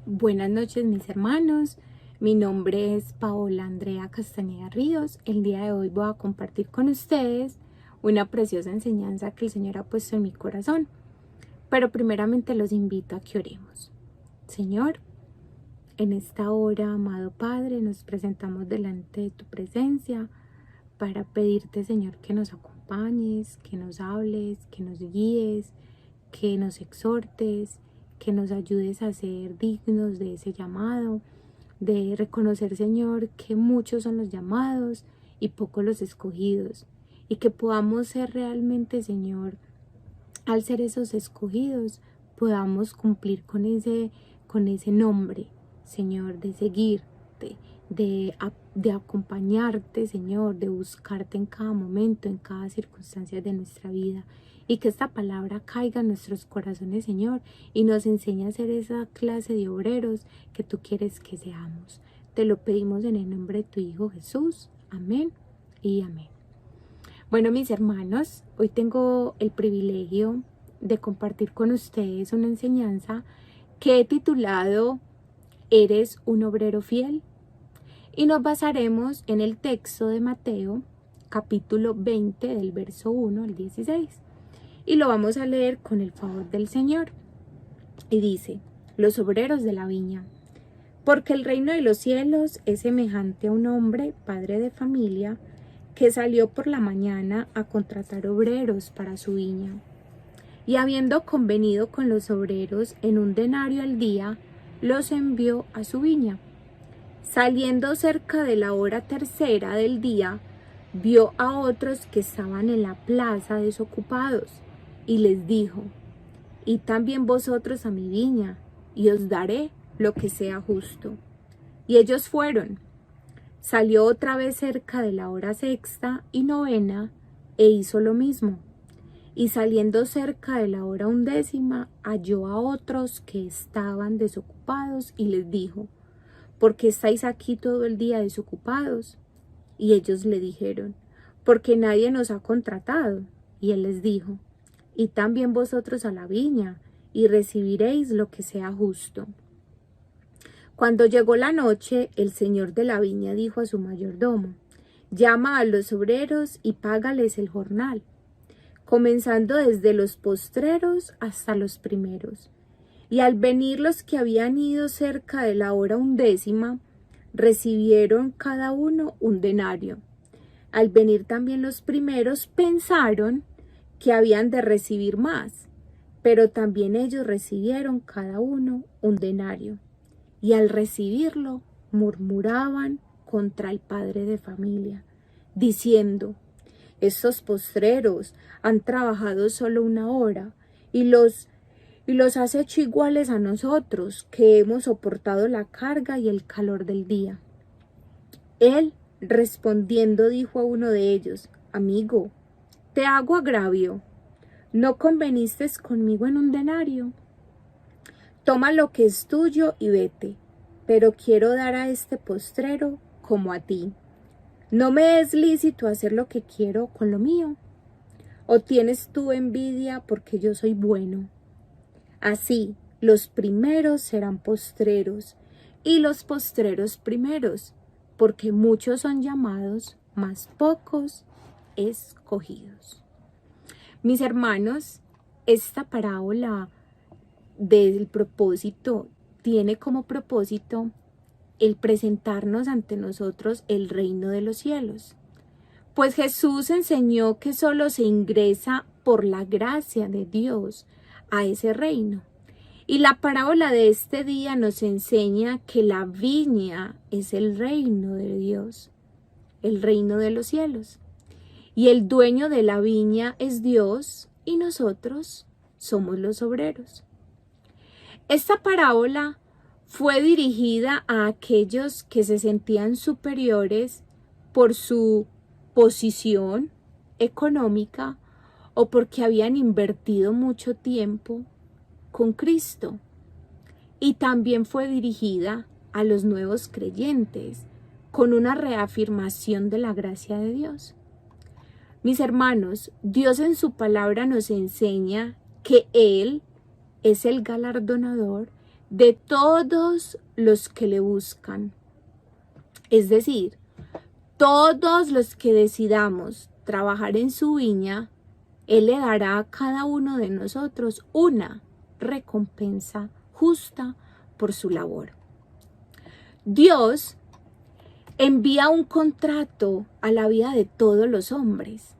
Buenas noches, mis hermanos. Mi nombre es Paola Andrea Castañeda Ríos. El día de hoy voy a compartir con ustedes una preciosa enseñanza que el Señor ha puesto en mi corazón. Pero primeramente los invito a que oremos. Señor, en esta hora, amado Padre, nos presentamos delante de tu presencia para pedirte, Señor, que nos acompañes, que nos hables, que nos guíes, que nos exhortes, que nos ayudes a ser dignos de ese llamado, de reconocer, Señor, que muchos son los llamados y pocos los escogidos, y que podamos ser realmente, Señor, al ser esos escogidos, podamos cumplir con ese nombre, Señor, de seguirte, de acompañarte, Señor, de buscarte en cada momento, en cada circunstancia de nuestra vida. Y que esta palabra caiga en nuestros corazones, Señor, y nos enseñe a ser esa clase de obreros que tú quieres que seamos. Te lo pedimos en el nombre de tu Hijo Jesús. Amén y amén. Bueno, mis hermanos, hoy tengo el privilegio de compartir con ustedes una enseñanza que he titulado ¿Eres un obrero fiel? Y nos basaremos en el texto de Mateo, capítulo 20, del verso 1 al 16. Y lo vamos a leer con el favor del Señor. Y dice: los obreros de la viña. Porque el reino de los cielos es semejante a un hombre, padre de familia, que salió por la mañana a contratar obreros para su viña. Y habiendo convenido con los obreros en 1 denario al día, los envió a su viña. Saliendo cerca de la hora tercera del día, vio a otros que estaban en la plaza desocupados, y les dijo: id también vosotros a mi viña, y os daré lo que sea justo. Y ellos fueron. Salió otra vez cerca de la hora sexta y novena, e hizo lo mismo. Y saliendo cerca de la hora 11, halló a otros que estaban desocupados, y les dijo: ¿por qué estáis aquí todo el día desocupados? Y ellos le dijeron: porque nadie nos ha contratado. Y él les dijo: id también vosotros a la viña, y recibiréis lo que sea justo. Cuando llegó la noche, el señor de la viña dijo a su mayordomo: llama a los obreros y págales el jornal, comenzando desde los postreros hasta los primeros. Y al venir los que habían ido cerca de la hora 11, recibieron cada uno 1 denario. Al venir también los primeros, pensaron que habían de recibir más, pero también ellos recibieron cada uno 1 denario. Y al recibirlo, murmuraban contra el padre de familia, diciendo: estos postreros han trabajado solo 1 hora, y los has hecho iguales a nosotros, que hemos soportado la carga y el calor del día. Él, respondiendo, dijo a uno de ellos: amigo, te hago agravio. ¿No conveniste conmigo en 1 denario? Toma lo que es tuyo y vete, pero quiero dar a este postrero como a ti. ¿No me es lícito hacer lo que quiero con lo mío? ¿O tienes tú envidia porque yo soy bueno? Así, los primeros serán postreros, y los postreros primeros, porque muchos son llamados, mas pocos escogidos. Mis hermanos, esta parábola del propósito tiene como propósito el presentarnos ante nosotros el reino de los cielos. Pues Jesús enseñó que solo se ingresa por la gracia de Dios a ese reino. Y la parábola de este día nos enseña que la viña es el reino de Dios, el reino de los cielos. Y el dueño de la viña es Dios, y nosotros somos los obreros. Esta parábola fue dirigida a aquellos que se sentían superiores por su posición económica o porque habían invertido mucho tiempo con Cristo. Y también fue dirigida a los nuevos creyentes con una reafirmación de la gracia de Dios. Mis hermanos, Dios en su palabra nos enseña que Él es el galardonador de todos los que le buscan. Es decir, todos los que decidamos trabajar en su viña, Él le dará a cada uno de nosotros una recompensa justa por su labor. Dios envía un contrato a la vida de todos los hombres.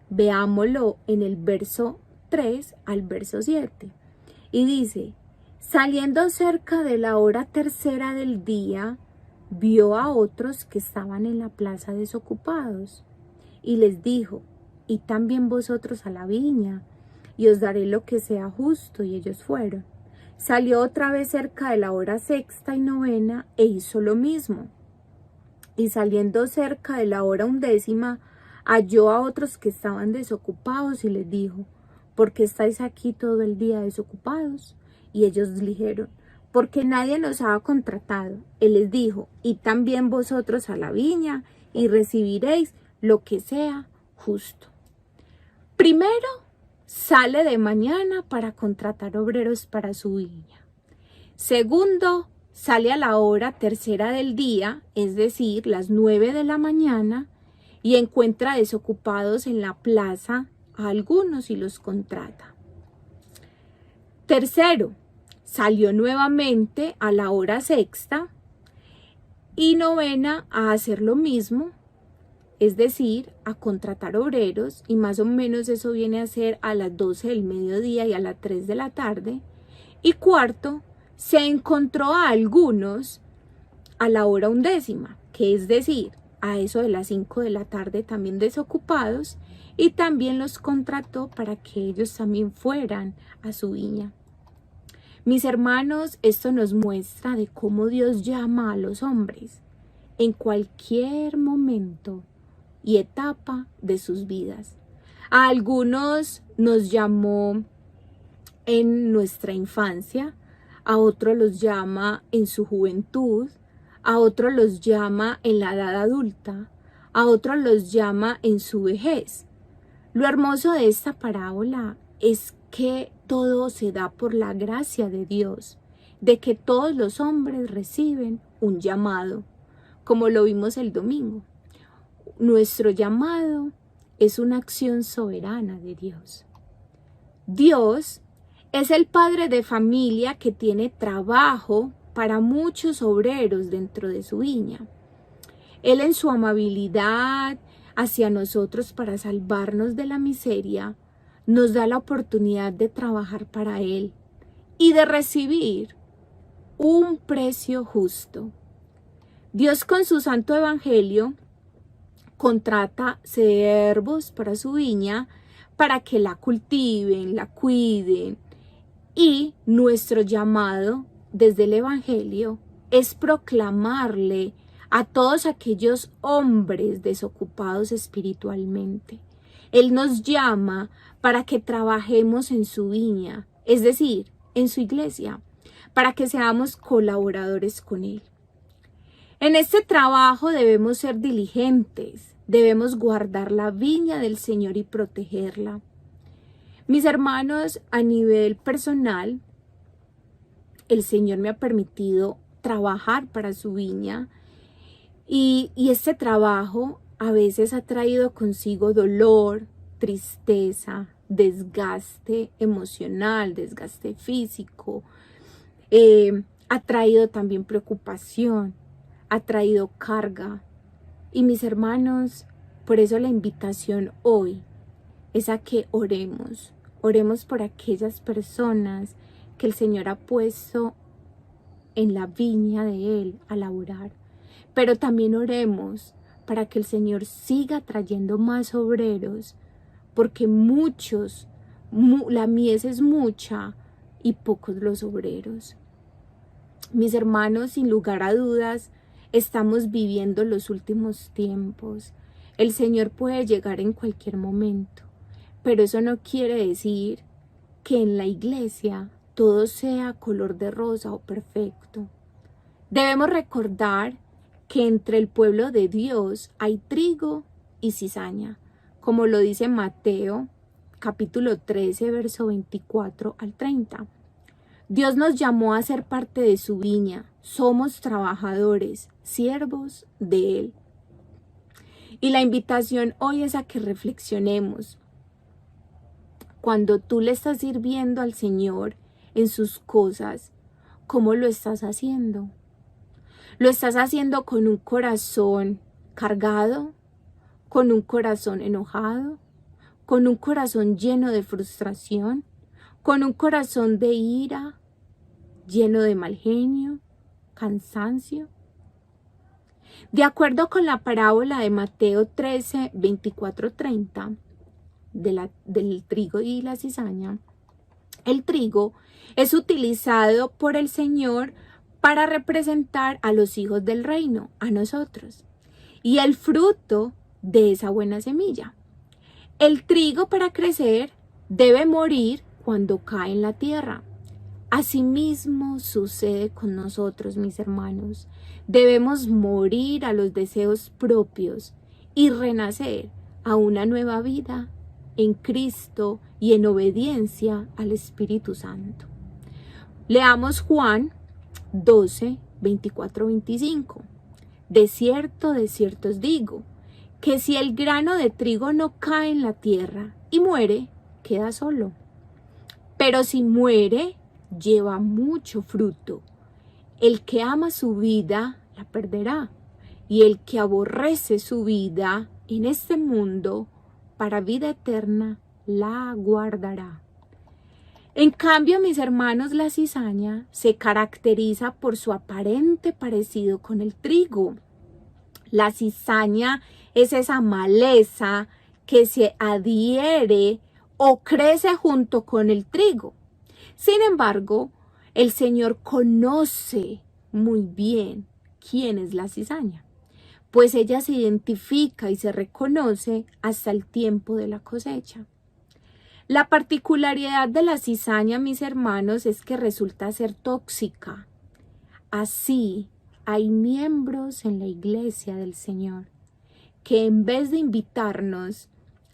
Veámoslo en el verso 3 al verso 7. Y dice: saliendo cerca de la hora tercera del día, vio a otros que estaban en la plaza desocupados, y les dijo: id también vosotros a la viña, y os daré lo que sea justo. Y ellos fueron. Salió otra vez cerca de la hora sexta y novena, e hizo lo mismo. Y saliendo cerca de la hora undécima, halló a otros que estaban desocupados, y les dijo: ¿por qué estáis aquí todo el día desocupados? Y ellos dijeron: porque nadie nos ha contratado. Él les dijo: id también vosotros a la viña, y recibiréis lo que sea justo. Primero, sale de mañana para contratar obreros para su viña. Segundo, sale a la hora tercera del día, es decir, las 9 de la mañana, y encuentra desocupados en la plaza a algunos y los contrata. Tercero, salió nuevamente a la hora sexta y novena a hacer lo mismo, es decir, a contratar obreros, y más o menos eso viene a ser a las 12 del mediodía y a las 3 de la tarde. Y cuarto, se encontró a algunos a la hora undécima, que es decir, a eso de las 5 de la tarde, también desocupados, y también los contrató para que ellos también fueran a su viña. Mis hermanos, esto nos muestra de cómo Dios llama a los hombres en cualquier momento y etapa de sus vidas. A algunos nos llamó en nuestra infancia, a otros los llama en su juventud, a otros los llama en la edad adulta, a otros los llama en su vejez. Lo hermoso de esta parábola es que todo se da por la gracia de Dios, de que todos los hombres reciben un llamado, como lo vimos el domingo. Nuestro llamado es una acción soberana de Dios. Dios es el padre de familia que tiene trabajo para muchos obreros dentro de su viña. Él, en su amabilidad hacia nosotros para salvarnos de la miseria, nos da la oportunidad de trabajar para Él y de recibir un precio justo. Dios, con su santo evangelio, contrata siervos para su viña para que la cultiven, la cuiden, y nuestro llamado desde el evangelio es proclamarle a todos aquellos hombres desocupados espiritualmente. Él nos llama para que trabajemos en su viña, es decir, en su iglesia, para que seamos colaboradores con Él. En este trabajo debemos ser diligentes, debemos guardar la viña del Señor y protegerla. Mis hermanos, a nivel personal, el Señor me ha permitido trabajar para su viña, y este trabajo a veces ha traído consigo dolor, tristeza, desgaste emocional, desgaste físico, ha traído también preocupación, ha traído carga. Y mis hermanos, por eso la invitación hoy es a que oremos por aquellas personas que el Señor ha puesto en la viña de Él a laborar. Pero también oremos para que el Señor siga trayendo más obreros, porque la mies es mucha y pocos los obreros. Mis hermanos, sin lugar a dudas, estamos viviendo los últimos tiempos. El Señor puede llegar en cualquier momento, pero eso no quiere decir que en la iglesia todo sea color de rosa o perfecto. Debemos recordar que entre el pueblo de Dios hay trigo y cizaña, como lo dice Mateo capítulo 13, verso 24 al 30, Dios nos llamó a ser parte de su viña. Somos trabajadores, siervos de Él. Y la invitación hoy es a que reflexionemos. Cuando tú le estás sirviendo al Señor en sus cosas, ¿cómo lo estás haciendo? ¿Lo estás haciendo con un corazón cargado? ¿Con un corazón enojado? ¿Con un corazón lleno de frustración? ¿Con un corazón de ira? ¿Lleno de mal genio? ¿Cansancio? De acuerdo con la parábola de Mateo 13, 24, 30, del trigo y la cizaña, el trigo es utilizado por el Señor para representar a los hijos del reino, a nosotros, y el fruto de esa buena semilla. El trigo, para crecer, debe morir cuando cae en la tierra. Asimismo sucede con nosotros, mis hermanos. Debemos morir a los deseos propios y renacer a una nueva vida en Cristo y en obediencia al Espíritu Santo. Leamos Juan 12, 24, 25. De cierto os digo, que si el grano de trigo no cae en la tierra y muere, queda solo. Pero si muere, lleva mucho fruto. El que ama su vida, la perderá. Y el que aborrece su vida en este mundo, para vida eterna, la guardará. En cambio, mis hermanos, la cizaña se caracteriza por su aparente parecido con el trigo. La cizaña es esa maleza que se adhiere o crece junto con el trigo. Sin embargo, el Señor conoce muy bien quién es la cizaña, pues ella se identifica y se reconoce hasta el tiempo de la cosecha. La particularidad de la cizaña, mis hermanos, es que resulta ser tóxica. Así, hay miembros en la iglesia del Señor que en vez de invitarnos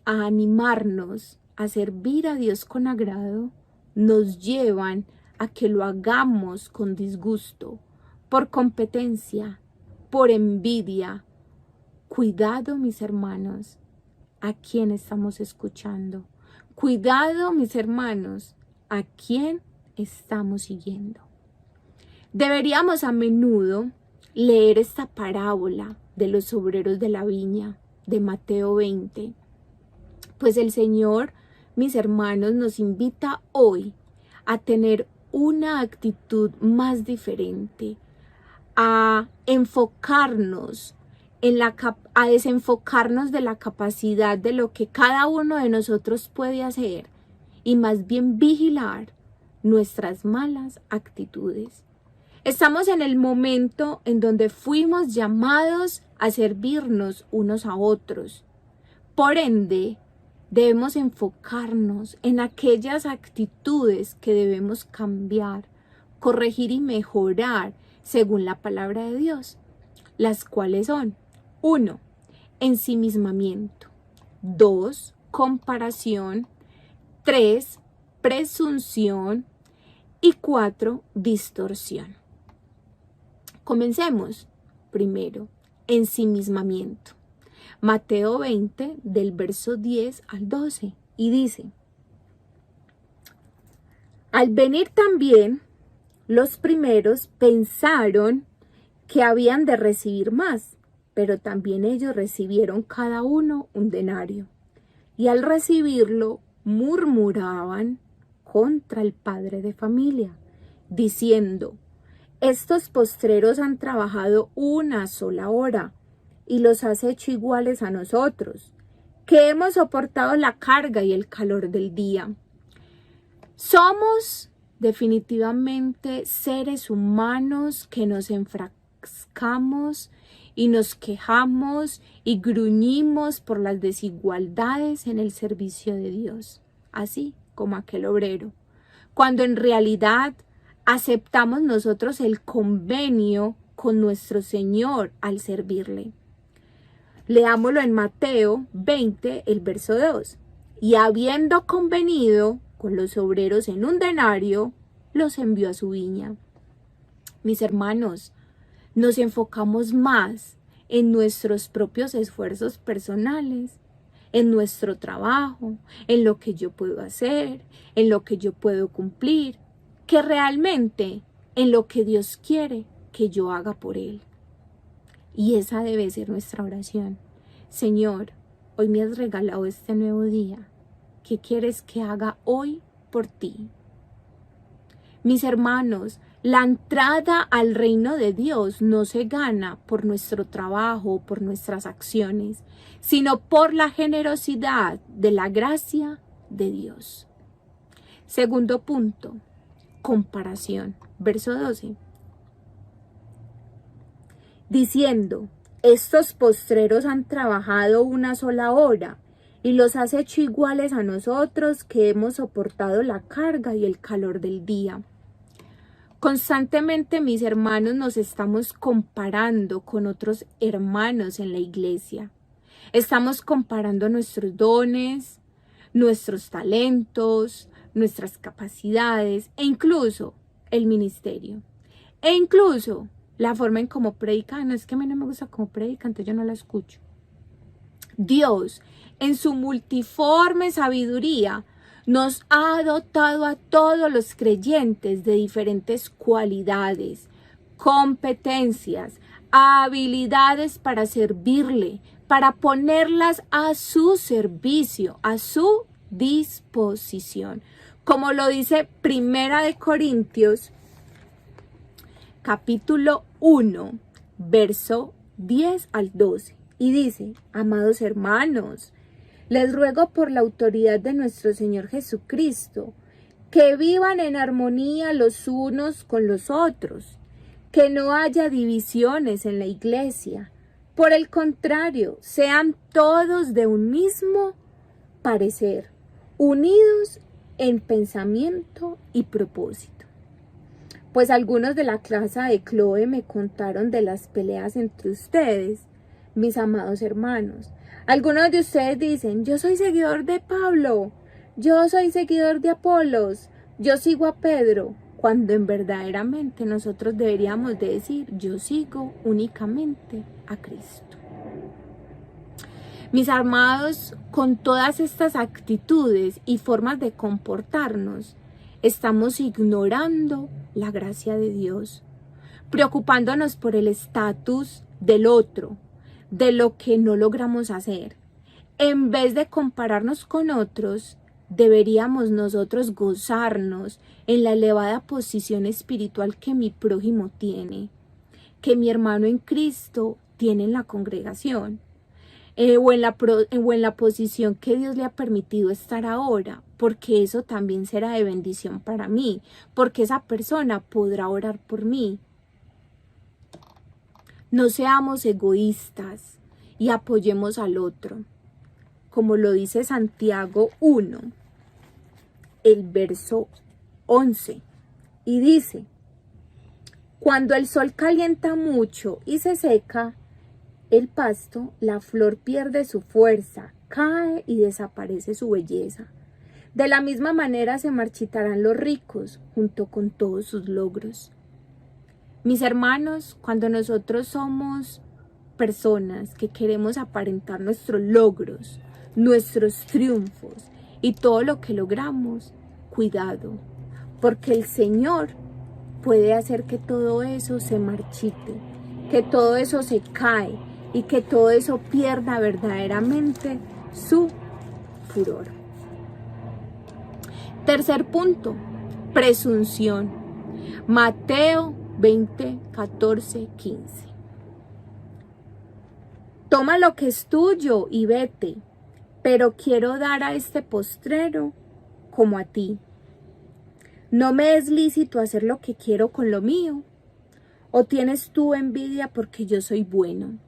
a animarnos a servir a Dios con agrado, nos llevan a que lo hagamos con disgusto, por competencia, por envidia. Cuidado, mis hermanos, a quién estamos escuchando. Cuidado, mis hermanos, a quién estamos siguiendo. Deberíamos a menudo leer esta parábola de los obreros de la viña de Mateo 20, pues el Señor, mis hermanos, nos invita hoy a tener una actitud más diferente, a enfocarnos a desenfocarnos de la capacidad de lo que cada uno de nosotros puede hacer y más bien vigilar nuestras malas actitudes. Estamos en el momento en donde fuimos llamados a servirnos unos a otros. Por ende, debemos enfocarnos en aquellas actitudes que debemos cambiar, corregir y mejorar según la palabra de Dios, las cuales son: 1. Ensimismamiento. 2. Comparación. 3. Presunción. Y 4. Distorsión. Comencemos. Primero, ensimismamiento. Mateo 20, del verso 10 al 12, y dice: al venir también, los primeros pensaron que habían de recibir más, pero también ellos recibieron cada uno un denario. Y al recibirlo, murmuraban contra el padre de familia, diciendo: estos postreros han trabajado una sola hora y los has hecho iguales a nosotros, que hemos soportado la carga y el calor del día. Somos definitivamente seres humanos que nos enfrascamos y nos quejamos y gruñimos por las desigualdades en el servicio de Dios, así como aquel obrero, cuando en realidad aceptamos nosotros el convenio con nuestro Señor al servirle. Leámoslo en Mateo 20, el verso 2. Y habiendo convenido con los obreros en un denario, los envió a su viña. Mis hermanos, nos enfocamos más en nuestros propios esfuerzos personales, en nuestro trabajo, en lo que yo puedo hacer, en lo que yo puedo cumplir, que realmente en lo que Dios quiere que yo haga por Él. Y esa debe ser nuestra oración. Señor, hoy me has regalado este nuevo día. ¿Qué quieres que haga hoy por ti? Mis hermanos, la entrada al reino de Dios no se gana por nuestro trabajo o por nuestras acciones, sino por la generosidad de la gracia de Dios. Segundo punto, comparación. Verso 12. Diciendo, estos postreros han trabajado una sola hora y los has hecho iguales a nosotros que hemos soportado la carga y el calor del día. Constantemente, mis hermanos, nos estamos comparando con otros hermanos en la iglesia. Estamos comparando nuestros dones, nuestros talentos, nuestras capacidades e incluso el ministerio. E incluso la forma en cómo predican. No, es que a mí no me gusta cómo predican, entonces yo no la escucho. Dios, en su multiforme sabiduría, nos ha dotado a todos los creyentes de diferentes cualidades, competencias, habilidades para servirle, para ponerlas a su servicio, a su disposición. Como lo dice Primera de Corintios, capítulo 1, verso 10 al 12. Y dice, amados hermanos, les ruego por la autoridad de nuestro Señor Jesucristo, que vivan en armonía los unos con los otros, que no haya divisiones en la iglesia. Por el contrario, sean todos de un mismo parecer, unidos en pensamiento y propósito. Pues algunos de la clase de Chloe me contaron de las peleas entre ustedes, mis amados hermanos. Algunos de ustedes dicen, yo soy seguidor de Pablo, yo soy seguidor de Apolos, yo sigo a Pedro, cuando en verdaderamente nosotros deberíamos de decir, yo sigo únicamente a Cristo. Mis amados, con todas estas actitudes y formas de comportarnos, estamos ignorando la gracia de Dios, preocupándonos por el estatus del otro, de lo que no logramos hacer. En vez de compararnos con otros, deberíamos nosotros gozarnos en la elevada posición espiritual que mi prójimo tiene, que mi hermano en Cristo tiene en la congregación, o en la posición que Dios le ha permitido estar ahora, porque eso también será de bendición para mí, porque esa persona podrá orar por mí. No seamos egoístas y apoyemos al otro, como lo dice Santiago 1, el verso 11, y dice, cuando el sol calienta mucho y se seca el pasto, la flor pierde su fuerza, cae y desaparece su belleza. De la misma manera se marchitarán los ricos junto con todos sus logros. Mis hermanos, cuando nosotros somos personas que queremos aparentar nuestros logros, nuestros triunfos y todo lo que logramos, cuidado, porque el Señor puede hacer que todo eso se marchite, que todo eso se cae y que todo eso pierda verdaderamente su furor. Tercer punto, presunción. Mateo 20, 14, 15. Toma lo que es tuyo y vete, pero quiero dar a este postrero como a ti. ¿No me es lícito hacer lo que quiero con lo mío? ¿O tienes tú envidia porque yo soy bueno?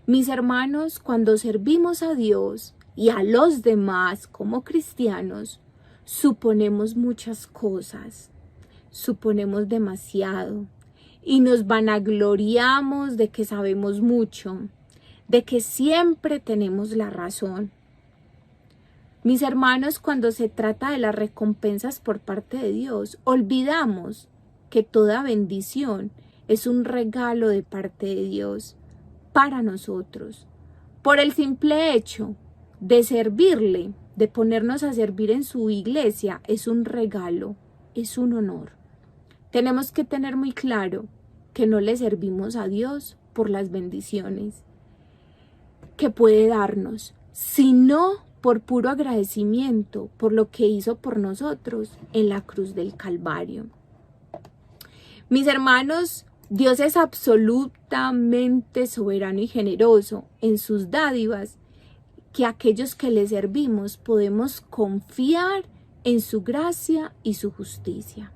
Mis hermanos, cuando servimos a Dios y a los demás como cristianos, suponemos muchas cosas, suponemos demasiado y nos vanagloriamos de que sabemos mucho, de que siempre tenemos la razón. Mis hermanos, cuando se trata de las recompensas por parte de Dios, olvidamos que toda bendición es un regalo de parte de Dios para nosotros. Por el simple hecho de servirle, de ponernos a servir en su iglesia, es un regalo, es un honor. Tenemos que tener muy claro que no le servimos a Dios por las bendiciones que puede darnos, sino por puro agradecimiento por lo que hizo por nosotros en la cruz del Calvario. Mis hermanos, Dios es absolutamente soberano y generoso en sus dádivas, que aquellos que le servimos podemos confiar en su gracia y su justicia.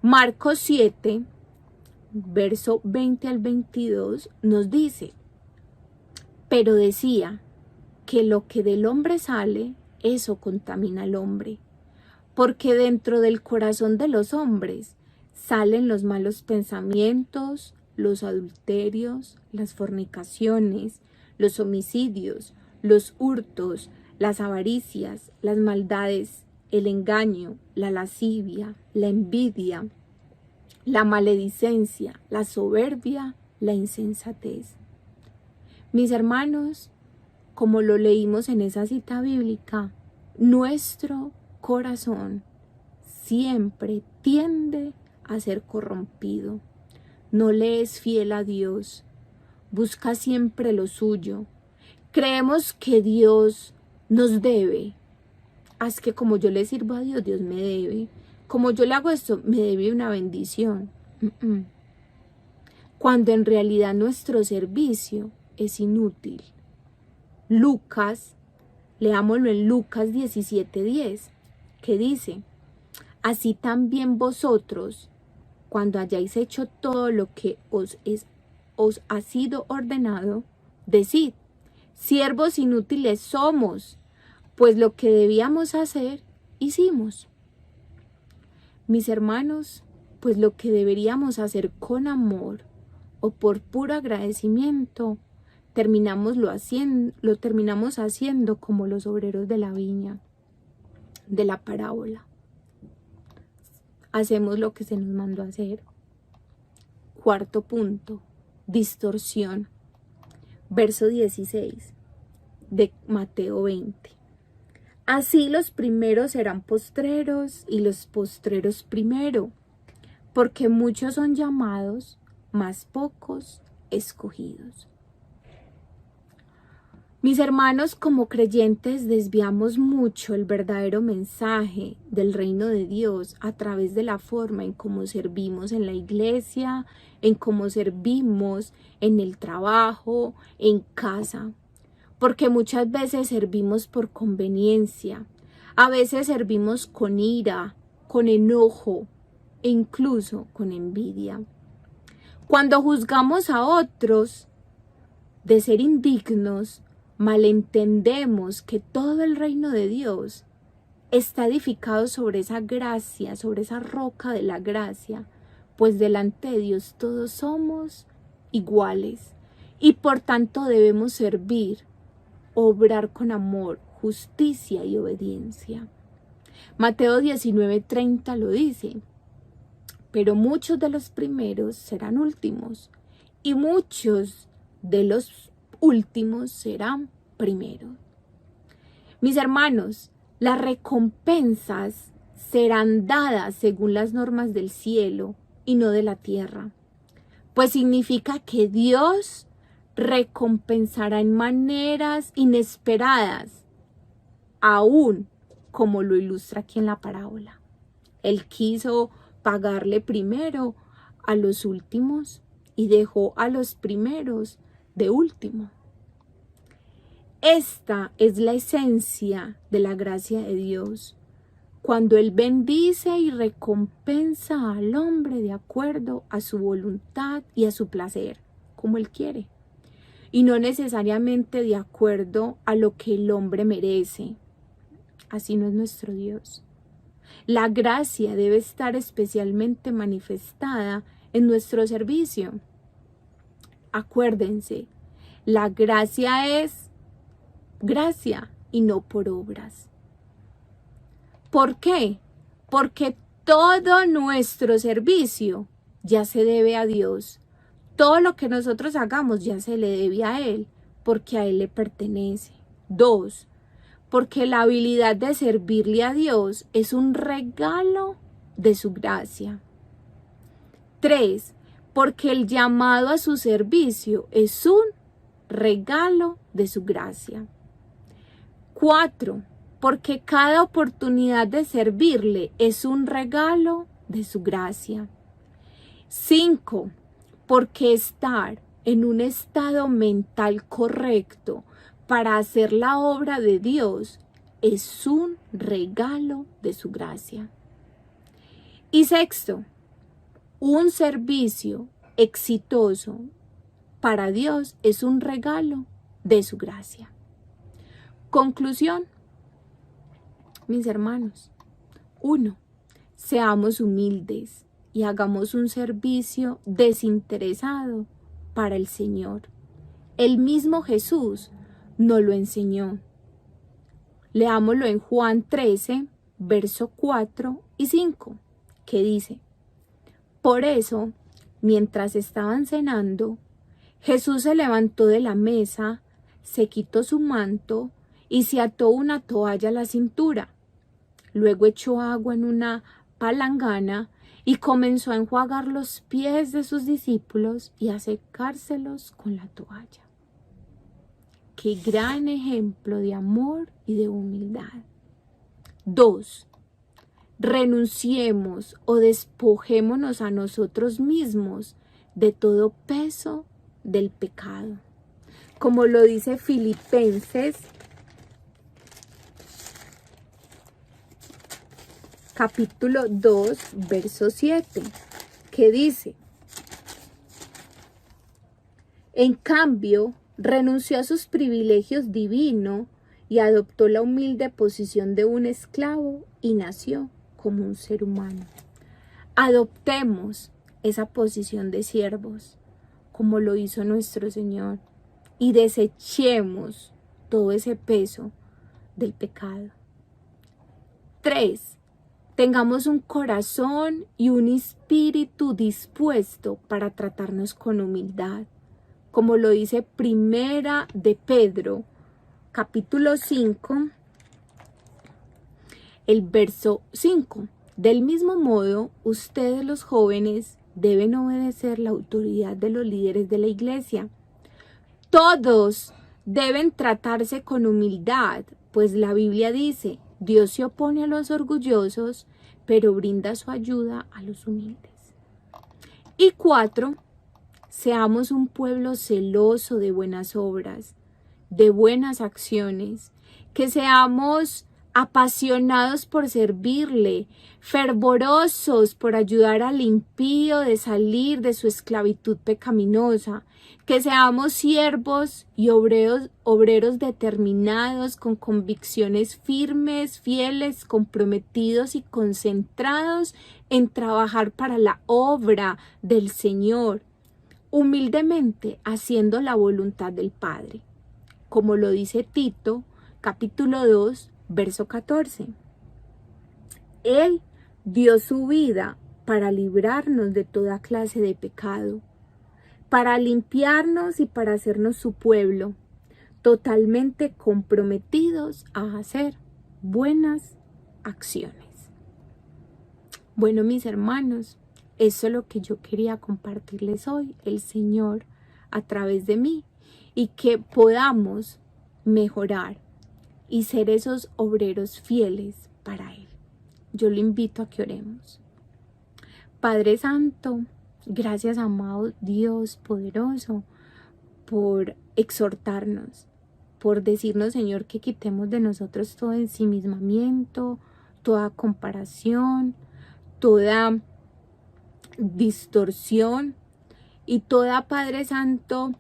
Marcos 7, verso 20 al 22 nos dice: pero decía que lo que del hombre sale, eso contamina al hombre, porque dentro del corazón de los hombres salen los malos pensamientos, los adulterios, las fornicaciones, los homicidios, los hurtos, las avaricias, las maldades, el engaño, la lascivia, la envidia, la maledicencia, la soberbia, la insensatez. Mis hermanos, como lo leímos en esa cita bíblica, nuestro corazón siempre tiende a ser corrompido. No le es fiel a Dios, busca siempre lo suyo. Creemos que Dios nos debe. Haz que como yo le sirvo a Dios, Dios me debe. Como yo le hago esto, me debe una bendición. Cuando en realidad nuestro servicio es inútil. Lucas, leámoslo en Lucas 17:10, que dice: así también vosotros, cuando hayáis hecho todo lo que os ha sido ordenado, decid: siervos inútiles somos, pues lo que debíamos hacer, hicimos. Mis hermanos, pues lo que deberíamos hacer con amor o por puro agradecimiento, lo terminamos haciendo como los obreros de la viña, de la parábola. Hacemos lo que se nos mandó a hacer. Cuarto punto, distorsión. Verso 16 de Mateo 20. Así los primeros serán postreros y los postreros primero, porque muchos son llamados, mas pocos escogidos. Mis hermanos, como creyentes desviamos mucho el verdadero mensaje del reino de Dios a través de la forma en cómo servimos en la iglesia, en cómo servimos en el trabajo, en casa. Porque muchas veces servimos por conveniencia, a veces servimos con ira, con enojo e incluso con envidia. Cuando juzgamos a otros de ser indignos, malentendemos que todo el reino de Dios está edificado sobre esa gracia, sobre esa roca de la gracia, pues delante de Dios todos somos iguales y por tanto debemos servir, obrar con amor, justicia y obediencia. Mateo 19:30 lo dice: pero muchos de los primeros serán últimos y muchos de los últimos serán primeros. Mis hermanos, las recompensas serán dadas según las normas del cielo y no de la tierra, pues significa que Dios recompensará en maneras inesperadas, aún como lo ilustra aquí en la parábola. Él quiso pagarle primero a los últimos y dejó a los primeros de último. Esta es la esencia de la gracia de Dios, cuando Él bendice y recompensa al hombre de acuerdo a su voluntad y a su placer, como Él quiere, y no necesariamente de acuerdo a lo que el hombre merece. Así no es nuestro Dios. La gracia debe estar especialmente manifestada en nuestro servicio. Acuérdense, la gracia es gracia, y no por obras. ¿Por qué? Porque todo nuestro servicio ya se debe a Dios. Todo lo que nosotros hagamos ya se le debe a Él, porque a Él le pertenece. 2. Porque la habilidad de servirle a Dios es un regalo de su gracia. 3. Porque el llamado a su servicio es un regalo de su gracia. 4. Porque cada oportunidad de servirle es un regalo de su gracia. 5. Porque estar en un estado mental correcto para hacer la obra de Dios es un regalo de su gracia. Y 6. Un servicio exitoso para Dios es un regalo de su gracia. Conclusión, mis hermanos. 1. Seamos humildes y hagamos un servicio desinteresado para el Señor. El mismo Jesús nos lo enseñó. Leámoslo en Juan 13, verso 4 y 5, que dice: Por eso, mientras estaban cenando, Jesús se levantó de la mesa, se quitó su manto y se ató una toalla a la cintura. Luego echó agua en una palangana y comenzó a enjuagar los pies de sus discípulos y a secárselos con la toalla. ¡Qué gran ejemplo de amor y de humildad! 2. Renunciemos o despojémonos a nosotros mismos de todo peso del pecado. Como lo dice Filipenses capítulo 2, verso 7, que dice: En cambio, renunció a sus privilegios divinos y adoptó la humilde posición de un esclavo y nació como un ser humano. Adoptemos esa posición de siervos, como lo hizo nuestro Señor, y desechemos todo ese peso del pecado. 3. Tengamos un corazón y un espíritu dispuesto para tratarnos con humildad, como lo dice Primera de Pedro, capítulo 5, el verso 5. Del mismo modo, ustedes los jóvenes deben obedecer la autoridad de los líderes de la iglesia. Todos deben tratarse con humildad, pues la Biblia dice: Dios se opone a los orgullosos, pero brinda su ayuda a los humildes. Y 4. Seamos un pueblo celoso de buenas obras, de buenas acciones, que seamos apasionados por servirle, fervorosos por ayudar al impío de salir de su esclavitud pecaminosa, que seamos siervos y obreros determinados, con convicciones firmes, fieles, comprometidos y concentrados en trabajar para la obra del Señor, humildemente haciendo la voluntad del Padre, como lo dice Tito, capítulo 2, verso 14. Él dio su vida para librarnos de toda clase de pecado, para limpiarnos y para hacernos su pueblo, totalmente comprometidos a hacer buenas acciones. Bueno, mis hermanos, eso es lo que yo quería compartirles hoy, el Señor a través de mí, y que podamos mejorar y ser esos obreros fieles para Él. Yo lo invito a que oremos. Padre Santo, gracias, amado Dios poderoso, por exhortarnos, por decirnos, Señor, que quitemos de nosotros todo ensimismamiento, toda comparación, toda distorsión y toda, Padre Santo,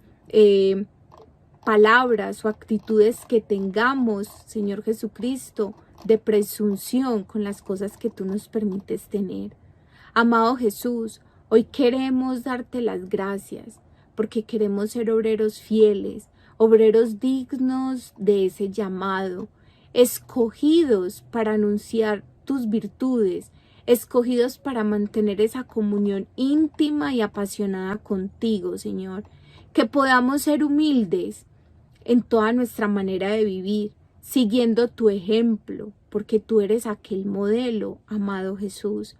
palabras o actitudes que tengamos, Señor Jesucristo, de presunción con las cosas que tú nos permites tener. Amado Jesús, hoy queremos darte las gracias porque queremos ser obreros fieles, obreros dignos de ese llamado, escogidos para anunciar tus virtudes, escogidos para mantener esa comunión íntima y apasionada contigo, Señor. Que podamos ser humildes en toda nuestra manera de vivir, siguiendo tu ejemplo, porque tú eres aquel modelo, amado Jesús.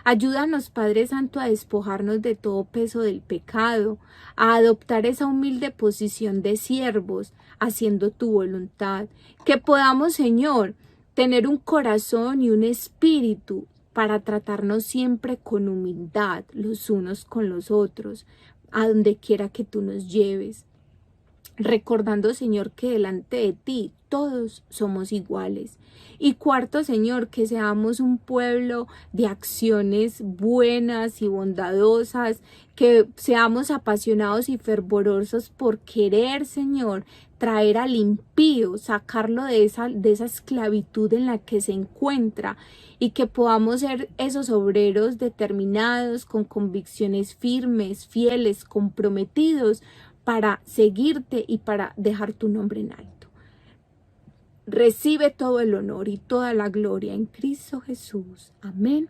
Ayúdanos, Padre Santo, a despojarnos de todo peso del pecado, a adoptar esa humilde posición de siervos, haciendo tu voluntad. Que podamos, Señor, tener un corazón y un espíritu para tratarnos siempre con humildad los unos con los otros, a donde quiera que tú nos lleves. Recordando, Señor, que delante de ti todos somos iguales. Y cuarto, Señor, que seamos un pueblo de acciones buenas y bondadosas, que seamos apasionados y fervorosos por querer, Señor, traer al impío, sacarlo de esa esclavitud en la que se encuentra, y que podamos ser esos obreros determinados, con convicciones firmes, fieles, comprometidos, para seguirte y para dejar tu nombre en alto. Recibe todo el honor y toda la gloria en Cristo Jesús. Amén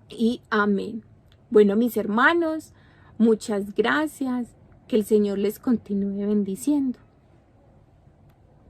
y amén. Bueno, mis hermanos, muchas gracias. Que el Señor les continúe bendiciendo.